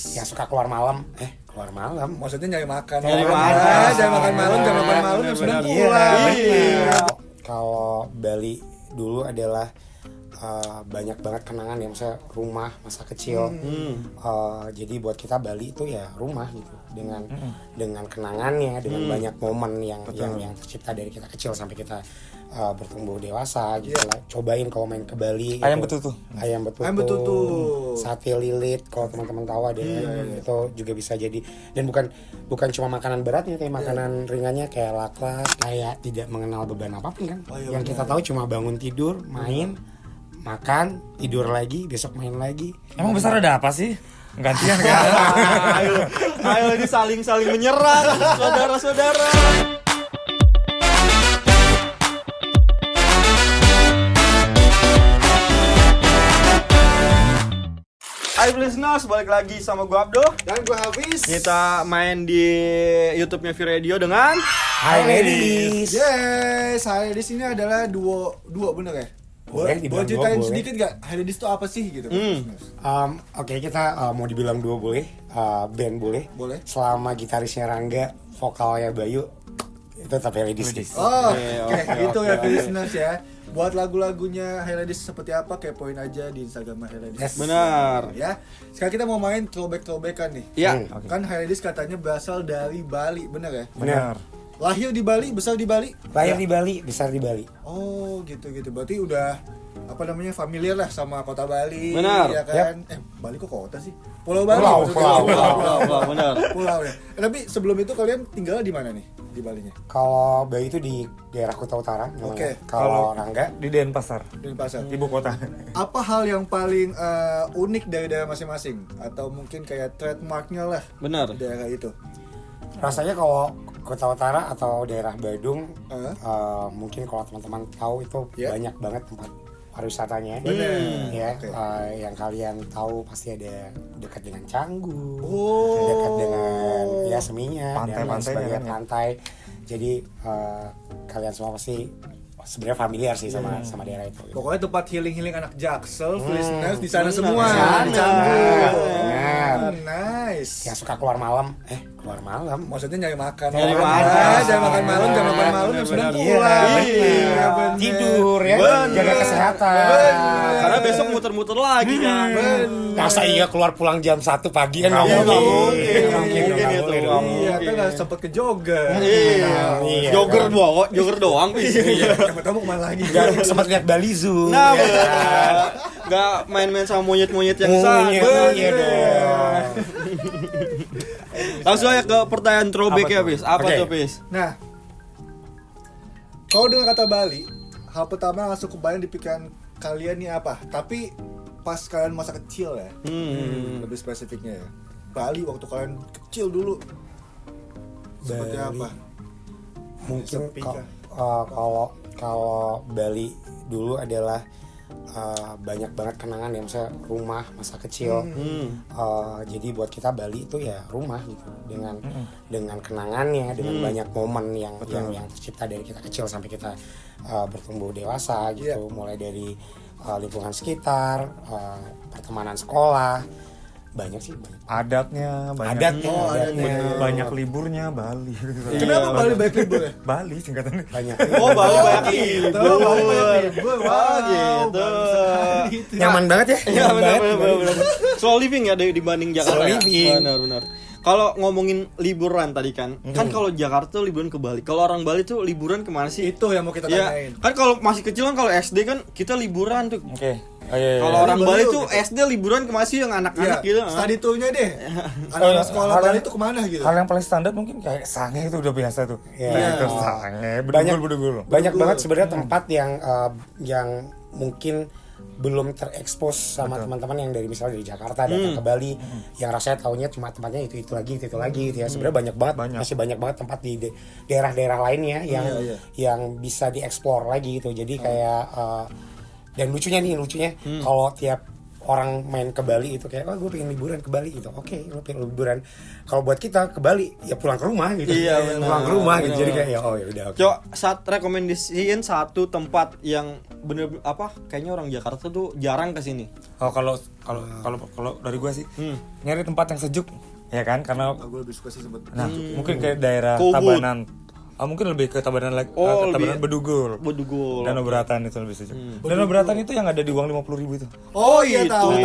yang suka keluar malam, Maksudnya nyari makan. Nyari makan. Jam makan malam yang sudah Iya, pulang. bener. Kalau Bali dulu adalah banyak banget kenangan ya, misalnya rumah masa kecil. Jadi buat kita Bali itu ya rumah gitu, dengan kenangannya, dengan banyak momen yang tercipta dari kita kecil sampai kita bertumbuh dewasa gitu lah. Cobain kalau main ke Bali. Ayam gitu. betutu. Ayam betutu. Sate lilit kalau teman-teman tahu ada itu juga bisa jadi, dan bukan cuma makanan beratnya, kayak makanan ringannya kayak laklak, kayak tidak mengenal beban apapun kan. Yang kita tahu cuma bangun tidur, main, makan, tidur lagi, besok main lagi. Emang besar ada apa sih? Gantian kan? Ayo ini saling menyerang saudara-saudara. Hai listeners, balik lagi sama gue Abdo Dan gue Hafiz. Kita main di YouTube-nya V-Radio dengan Hai ladies. Yes, Highladis ini adalah duo Boleh bener ya? dibilang Boleh duo, ceritain boleh. sedikit gak? Highladis itu apa sih gitu? Oke, kita mau dibilang duo boleh, band boleh. Boleh. Selama gitarisnya Rangga, vokalnya Bayu, itu tetap ladies. Oh, Oke, itu ya oke. listeners ya. Buat lagu-lagunya Highladis seperti apa, kepoin aja di Instagram Highladis. Yes. Benar. Ya. Sekarang kita mau main throwback-throwbackan nih. Ya, Kan Highladis katanya berasal dari Bali, bener ya? Benar. Lahir di Bali, besar di Bali? Lahir di Bali, besar di Bali. Oh, gitu. Berarti udah familiar lah sama kota Bali. Benar. Ya kan? Bali kok kota sih? Pulau Bali. Pulau, maksudnya. Pulau, benar. Pulau ya. Tapi sebelum itu kalian tinggal di mana nih? Di Balinya? Kalau Bayu itu di daerah Kuta Utara namanya. Oke. Kalau Rangga Di Denpasar, Di Pasar. ibu kota. Apa hal yang paling unik dari daerah masing-masing? Atau mungkin kayak trademarknya lah Benar. di daerah itu? rasanya kalau Kota Utara atau daerah Badung, mungkin kalau teman-teman tahu itu Ya. banyak banget tempat pariwisatanya. Ya, Oke. yang kalian tahu pasti ada dekat dengan Canggu, Oh. dekat dengan ya Seminya, dan lain Pantai-pantainya sebagainya, kan ya. pantai. Jadi kalian semua pasti sebenarnya familiar sih sama daerah itu. Pokoknya tempat healing anak Jaksel, listeners di sana Benar. semua. Di sana. Di Canggu. Benar. Nice. Yang suka keluar malam, Maksudnya nyari makan. Nyari makan. Jam makan malam yang sudah Benar. pulang. Iya, bener. tidur ya, Bener. jaga kesehatan. Karena besok muter-muter lagi kan. Masa iya keluar pulang jam 1 pagi kan nggak Iya, mungkin. nggak mungkin. Nggak mungkin, Mungkin nggak itu. boleh dong. Iya, kan nggak sempet ke jogger. Iya. Iya. Jogger doang. Iya, siapa tahu mau kemana lagi. Nggak sempat lihat Bali Zoo. Nah, ya bener. kan? Nggak main-main sama monyet-monyet yang Monyet, sana. iya dong. Langsung aja ke pertanyaan throwback ya, Bis. Apa Oke. tuh, Bis? Nah, kalau dengan kata Bali, hal pertama yang langsung kebayang di pikiran kalian nih apa? Tapi pas kalian masa kecil ya, lebih spesifiknya ya. Bali waktu kalian kecil dulu, seperti Bali. apa? Mungkin Sepi kah? kalau Bali dulu adalah banyak banget kenangan ya, misalnya rumah masa kecil. Jadi buat kita Bali itu ya rumah gitu, dengan kenangannya, dengan banyak momen yang tercipta dari kita kecil sampai kita bertumbuh dewasa gitu. Mulai dari lingkungan sekitar, pertemanan sekolah, banyak. Adatnya banyak. Adatnya. Banyak liburnya Bali. Kenapa Bali banyak libur ya? Bali singkatannya. Banyak. Oh, Bali banyak Gitu, libur. Bali banyak libur. Wow, gitu. bagus sekali itu. Nyaman banget ya. Iya, Nyaman banget. benar. Slow living ya dibanding Jakarta. Slow ya? living. Benar. Kalau ngomongin liburan tadi kan kalau Jakarta tuh liburan ke Bali. Kalau orang Bali tuh liburan kemana sih? Itu yang mau kita Ya, tanyain. kan kalau masih kecil kan kalau SD kan kita liburan tuh. Oke. Oh, iya. Kalau orang Bali Bali yuk, tuh gitu. SD liburan kemana sih yang anak-anak Iya, gitu? study tour-nya deh. Anak sekolah hal Bali yang- itu kemana gitu? Hal yang paling standar mungkin kayak Sange itu udah biasa tuh. Iya. Itu Sange, Banyak bedugul. banyak banget sebenarnya tempat yang mungkin belum terekspos sama teman-teman yang dari misalnya dari Jakarta datang ke Bali, yang rasanya taunya cuma tempatnya itu lagi gitu ya. Sebenarnya masih banyak banget tempat di daerah-daerah lainnya yang bisa dieksplor lagi gitu. Jadi kayak dan lucunya kalau tiap orang main ke Bali itu kayak, gue pengen liburan ke Bali gitu. Oke, lo pengen liburan. Kalau buat kita ke Bali ya pulang ke rumah gitu. Iya, benar. Pulang ke rumah gitu. Benar. Jadi kayak ya oh ya udah. Oke. Cok, saat rekomendasiin satu tempat yang bener apa? Kayaknya orang Jakarta tuh jarang ke sini. Oh kalau dari gua sih nyari tempat yang sejuk ya kan karena Gue lebih suka sih sempet. nah mungkin kayak daerah Kubut. Tabanan. Mungkin lebih ke Tabanan lagi. Oh, Tabanan lebih- Bedugul. Bedugul. Danau Beratan itu lebih sejuk. Danau Beratan itu yang ada di uang 50.000 itu. Oh iya Itu. tahu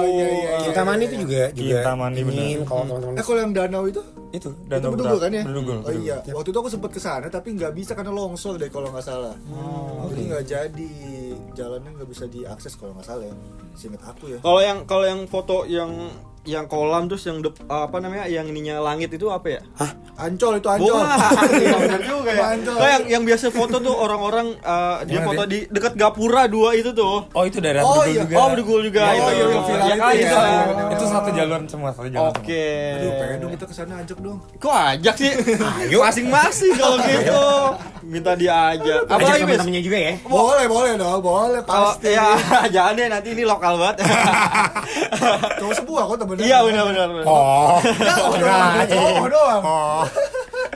iya. Kintamani itu juga Kintamani, dingin bener. kalau teman-teman. Kalau yang danau itu Itu itu Danau Bedugul kan ya? Bedugul. Oh iya. Waktu itu aku sempat ke sana tapi nggak bisa karena longsor deh kalau nggak salah. Jadi nggak jadi jalannya nggak bisa diakses kalau nggak salah ya. Seingat aku ya. Kalau yang foto yang kolam terus yang apa namanya yang ininya langit itu apa ya? Ancol itu Ancol. Bukan, iya benar juga ya. Ancol. Nah, yang biasa foto tuh orang-orang dia Gimana foto di dekat Gapura 2 itu tuh. Oh itu daerah Oh, Bedugul iya. juga. Oh, Bedugul juga Oh, itu. iya, iya, viral Ya itu kan, ya. itu. Itu satu jalur semua, satu jalan semua. Oke. Aduh, pengen dong kita kesana ajak dong. Kok ajak sih? Ayo masing-masing kalau gitu. Minta diajak. Apa Ajak lagi, Bis? teman-temannya juga ya. Boleh dong, boleh Kalau pasti. ya jangan deh nanti ini lokal banget. Cowok sebuah kok temennya. Iya benar. Oh. Cowok doang.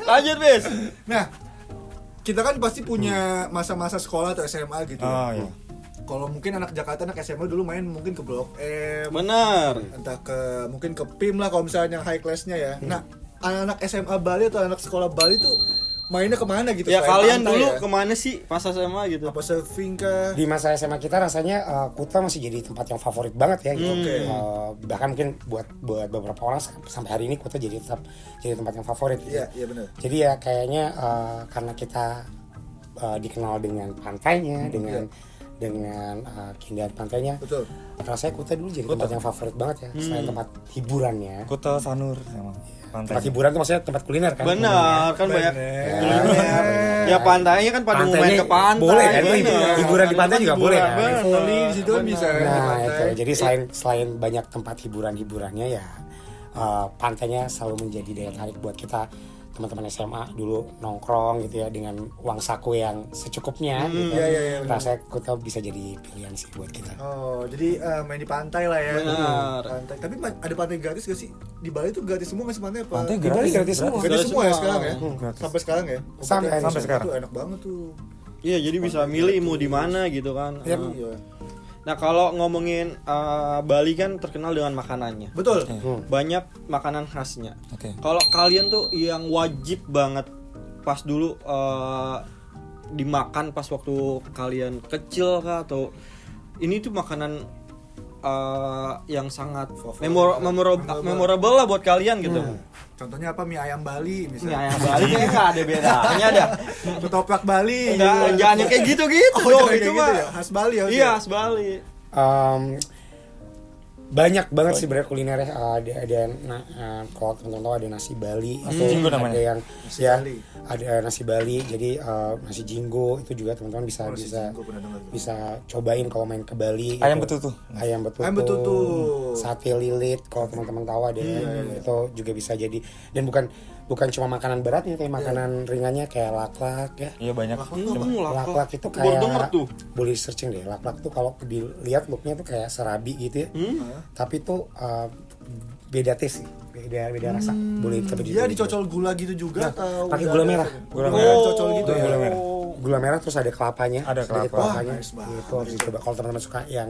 Lanjut, Bis. Nah, kita kan pasti punya masa-masa sekolah atau SMA gitu. Oh iya. Kalau mungkin anak Jakarta, anak SMA dulu main mungkin ke Blok M, Benar. entah ke mungkin ke PIM lah kalau misalnya yang high class-nya ya. Nah, anak-anak SMA Bali atau anak sekolah Bali tuh mainnya kemana gitu? Ya Selain kalian pantai dulu ya? kemana sih pas SMA gitu? Apa surfing kah? Di masa SMA kita rasanya Kuta masih jadi tempat yang favorit banget ya gitu. Bahkan mungkin buat beberapa orang sampai hari ini Kuta jadi tetap jadi tempat yang favorit gitu. Iya benar. Jadi ya kayaknya karena kita dikenal dengan pantainya, dengan keindahan pantainya. Betul. Rasanya Kuta dulu jadi tempat yang favorit banget ya. Selain tempat hiburannya. Kuta Sanur sama pantai. Tempat hiburan itu maksudnya tempat kuliner kan. Benar, kan banyak Bener. kuliner. Ya pantainya kan pada mau main ke pantai. boleh kan? bener. Hiburan di pantai juga boleh kan? Bener. Volley di situ kan bisa kan di Nah pantai. itu, jadi selain banyak tempat hiburannya ya pantainya selalu menjadi daya tarik buat kita teman-teman SMA dulu nongkrong gitu ya dengan uang saku yang secukupnya gitu. Iya, benar. Rasanya Kuta bisa jadi pilihan sih buat kita. Oh, jadi main di pantai lah ya. Benar. Pantai. Tapi ada pantai gratis gak sih? Di Bali tuh gratis semua nggak sih pantai apa? Pantai Di Bali gratis semua. Gratis semua ya semua. sekarang ya? Gratis. Sampai sekarang ya? Sampai sekarang. Itu enak banget tuh. Iya, jadi bisa milih mau di mana gitu kan. Iya. Nah, kalau ngomongin Bali kan terkenal dengan makanannya. Betul. Banyak makanan khasnya. Oke. Kalau kalian tuh yang wajib banget pas dulu dimakan pas waktu kalian kecil kah atau ini tuh makanan yang sangat memorable lah buat kalian gitu. Contohnya apa? Mie ayam Bali Ini misalnya. ayam Bali kayaknya nggak ada bedanya dah. Ketoprak Bali. Enggak, jangan yang kayak gitu-gitu Oh, dong. jangan Itu kayak mah gitu ya? Khas Bali ya? iya, khas Bali. Banyak banget sih sebenarnya kulinernya. Kalau teman-teman tahu ada nasi Bali atau Jinggo ada namanya. yang Nasi ya Bali. ada nasi Bali. Jadi nasi jinggo itu juga teman-teman bisa Nasi bisa jinggo pernah dengar. bisa cobain kalau main ke Bali. Ayam gitu. betutu. Ayam betutu. Ayam betutu. Sate lilit kalau teman-teman tahu ada itu juga bisa jadi dan bukan cuma makanan beratnya kayak makanan ringannya kayak laklak ya. Iya banyak. Laklak itu Baru denger kayak tuh. boleh searching deh. Laklak tuh kalau dilihat looknya tuh kayak serabi gitu ya. Tapi tuh beda taste sih. Beda rasa. Boleh coba Dia dicocol gula gitu juga atau pakai udah gula ada merah. rasanya? Gula Oh, merah. dicocol gitu ya. Gula merah. Gula merah terus ada kelapanya. Ada sedikit kelapa. kelapanya. Wah, nice banget. Itu harus dicoba. Kalau teman-teman suka yang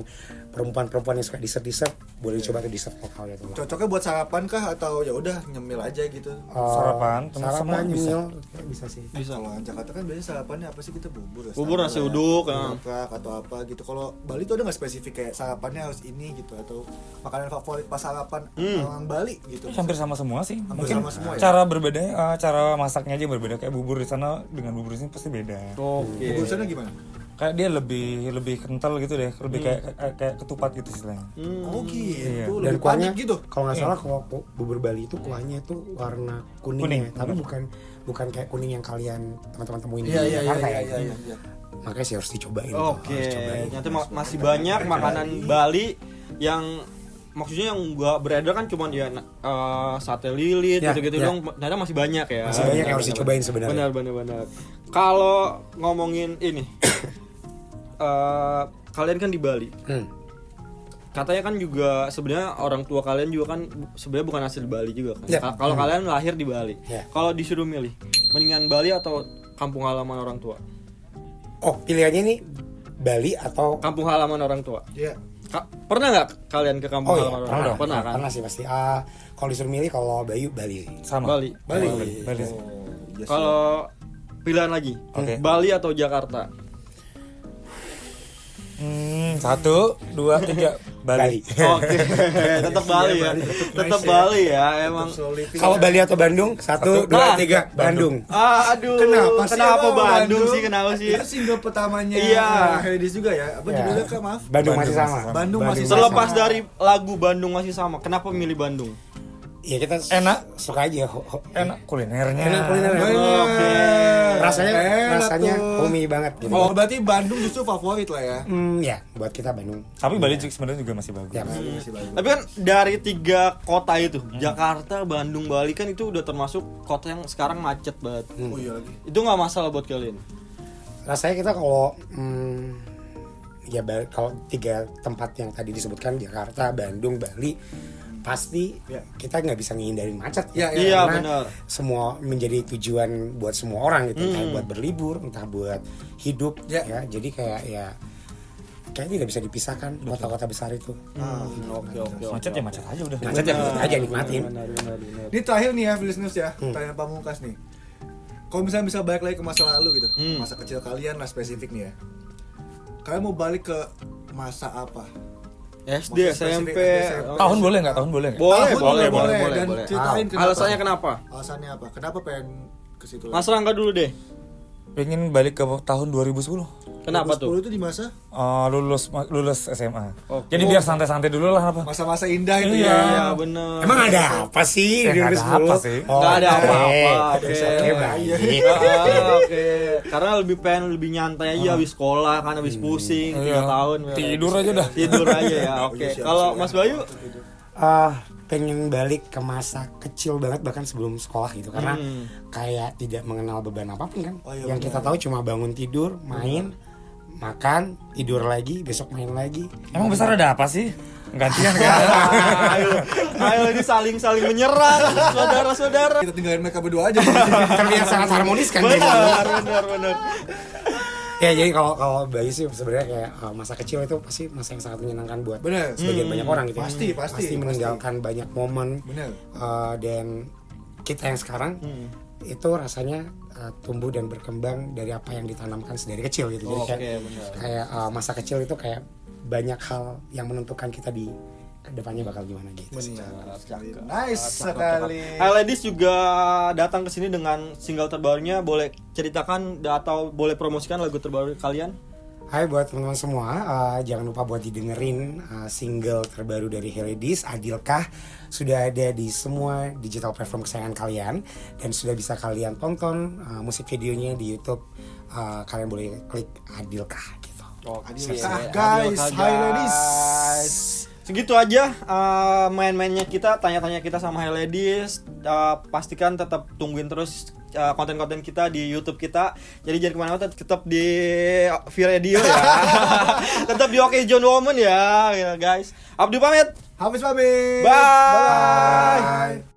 perempuan-perempuan yang suka dessert boleh dicoba ke dessert lokal ya tuh. Cocoknya buat sarapan kah atau ya udah nyemil aja gitu? Sarapan, semua sarapan bisa. nyemil bisa sih. Bisa. Kalau Jakarta kan biasanya sarapannya apa sih kita bubur ya? Bubur, nasi uduk, ya. ketoprak atau apa gitu. Kalau Bali tuh ada nggak spesifik kayak sarapannya harus ini gitu atau makanan favorit pas sarapan orang Bali gitu? Hampir sama semua sih. Hampir Mungkin sama semua ya? cara berbeda, cara masaknya aja berbeda. Kayak bubur di sana dengan bubur di sini pasti beda. Oke. Bubur sana gimana? Kayak dia lebih kental gitu deh, lebih kayak ketupat gitu istilahnya. Oh gitu. Iya. Dan Lebih kuahnya padat gitu. kalau nggak salah kalau bubur Bali itu kuahnya itu warna kuning, Kuning, ya, tapi bukan kayak kuning yang kalian teman-teman temuin Iya di iya Jakarta iya ya. iya. Makanya sih harus dicobain. Oke. Harus cobain. Ternyata masih banyak makanan Bali yang maksudnya yang nggak beredar kan cuma dia sate lilit Ya, gitu-gitu ya. dong. Ternyata masih banyak ya. Masih banyak yang harus dicobain sebenarnya. Benar. Kalau ngomongin ini kalian kan di Bali. katanya kan juga sebenarnya orang tua kalian juga kan sebenarnya bukan asli Bali juga kan. Ya. Kalau kalian lahir di Bali. Ya. Kalau disuruh milih, mendingan Bali atau kampung halaman orang tua? Oh, pilihannya nih Bali atau Kampung halaman orang tua. Iya. Pernah nggak kalian ke kampung Oh iya, halaman orang pernah, tua? Pernah kan? Pernah sih pasti. Kalau disuruh milih, kalau Bayu Bali. Sama. Bali. Bali. Bali. Oh, yes, Kalau pilihan lagi, Oke. Bali atau Jakarta? 1, 2, 3 Bali. Oke, tetap Bali ya. Tetap Bali ya, emang. solid. Kalau Bali atau Bandung? 1, 2, 3 Bandung. Aduh. Kenapa sih emang Bandung sih? Kenapa sih? Itu single pertamanya Iya. Heredis juga ya. Apa Ya. judulnya Kak? Maaf. Bandung masih sama. Bandung masih Terlepas sama. dari lagu Bandung masih sama, kenapa milih Bandung? Ya kita Enak. suka aja. Enak kulinernya. Enak kulinernya. Oke. Rasanya Enak tuh. homey banget gitu. Oh, berarti Bandung justru favorit lah ya. Ya, buat kita Bandung. Tapi Bali juga sebenarnya juga masih bagus. Ya, Masih bagus. Tapi kan dari 3 kota itu, Jakarta, Bandung, Bali kan itu udah termasuk kota yang sekarang macet banget. Oh iya lagi. Itu nggak masalah buat kalian? rasanya kita kalau ya kalau 3 tempat yang tadi disebutkan Jakarta, Bandung, Bali pasti Ya. kita nggak bisa ngehindarin macet Ya, Iya, karena benar. semua menjadi tujuan buat semua orang gitu, entah buat berlibur, entah buat hidup Ya. ya. Jadi kayak tidak bisa dipisahkan kota-kota besar itu. Oke. Macet ya macet aja udah. Macet ya macet aja nikmatin. Benar. Ini terakhir nih ya, listeners ya, pertanyaan pamungkas nih. Kalau misalnya bisa balik lagi ke masa lalu gitu, masa kecil kalian lah spesifik nih ya. Kalian mau balik ke masa apa? SD, Maksud SMP. spesifik SMP. Tahun boleh nggak? Tahun boleh nggak? Boleh, Tahun boleh. Dan ceritain kenapa. Alasannya kenapa? Alasannya apa? Kenapa pengen ke situ Mas Rangga dulu deh. Pengen balik ke tahun 2010. Kenapa tuh? itu di masa Lulus SMA. Oke. Jadi biar santai-santai dulu lah apa. masa-masa indah itu Iya. ya. Iya, bener. Emang ada apa sih Ya, di nggak ada 2010? apa sih. Nggak ada oke. apa-apa, oke. Oke, baik. Oke. Karena lebih nyantai aja habis sekolah kan habis pusing 3 tahun. Tidur aja dah. Tidur aja ya. Oke. Kalau Mas Bayu? Pengen balik ke masa kecil banget bahkan sebelum sekolah gitu karena kayak tidak mengenal beban apapun kan. Oh, iya, Yang kita tahu cuma bangun tidur, main, makan, tidur lagi, besok main lagi. Emang besar ada apa sih? Gantian kan? Ayo ini saling menyerang saudara-saudara. Kita tinggalin mereka berdua aja. Terlihat sangat harmonis kan jadi. Benar. Ya jadi kalau Bayu sih sebenarnya kayak masa kecil itu pasti masa yang sangat menyenangkan buat Bener. sebagian banyak orang gitu. Pasti, meninggalkan banyak momen. Bener. Dan kita yang sekarang itu rasanya tumbuh dan berkembang dari apa yang ditanamkan sedari kecil gitu. Jadi Oke, kayak, benar. kayak masa kecil itu kayak banyak hal yang menentukan kita di kedepannya bakal gimana gitu. Nice sekali. Hai Ladies juga datang ke sini dengan single terbarunya. Boleh ceritakan atau boleh promosikan lagu terbaru kalian? Hai buat teman-teman semua, jangan lupa buat didengerin single terbaru dari Heredis, Adilkah. Sudah ada di semua digital platform kesayangan kalian dan sudah bisa kalian tonton musik videonya di YouTube. Kalian boleh klik Adilkah gitu. Adilkah, guys. Hai ladies. Segitu aja main-mainnya kita, tanya-tanya kita sama Hai Ladies. Pastikan tetap tungguin terus konten-konten kita di YouTube kita. Jadi jangan kemana-mana, tetap di V-Radio ya. Tetap di Oke John Woman ya guys. Abdi pamit. Hafiz pamit. Bye. Bye.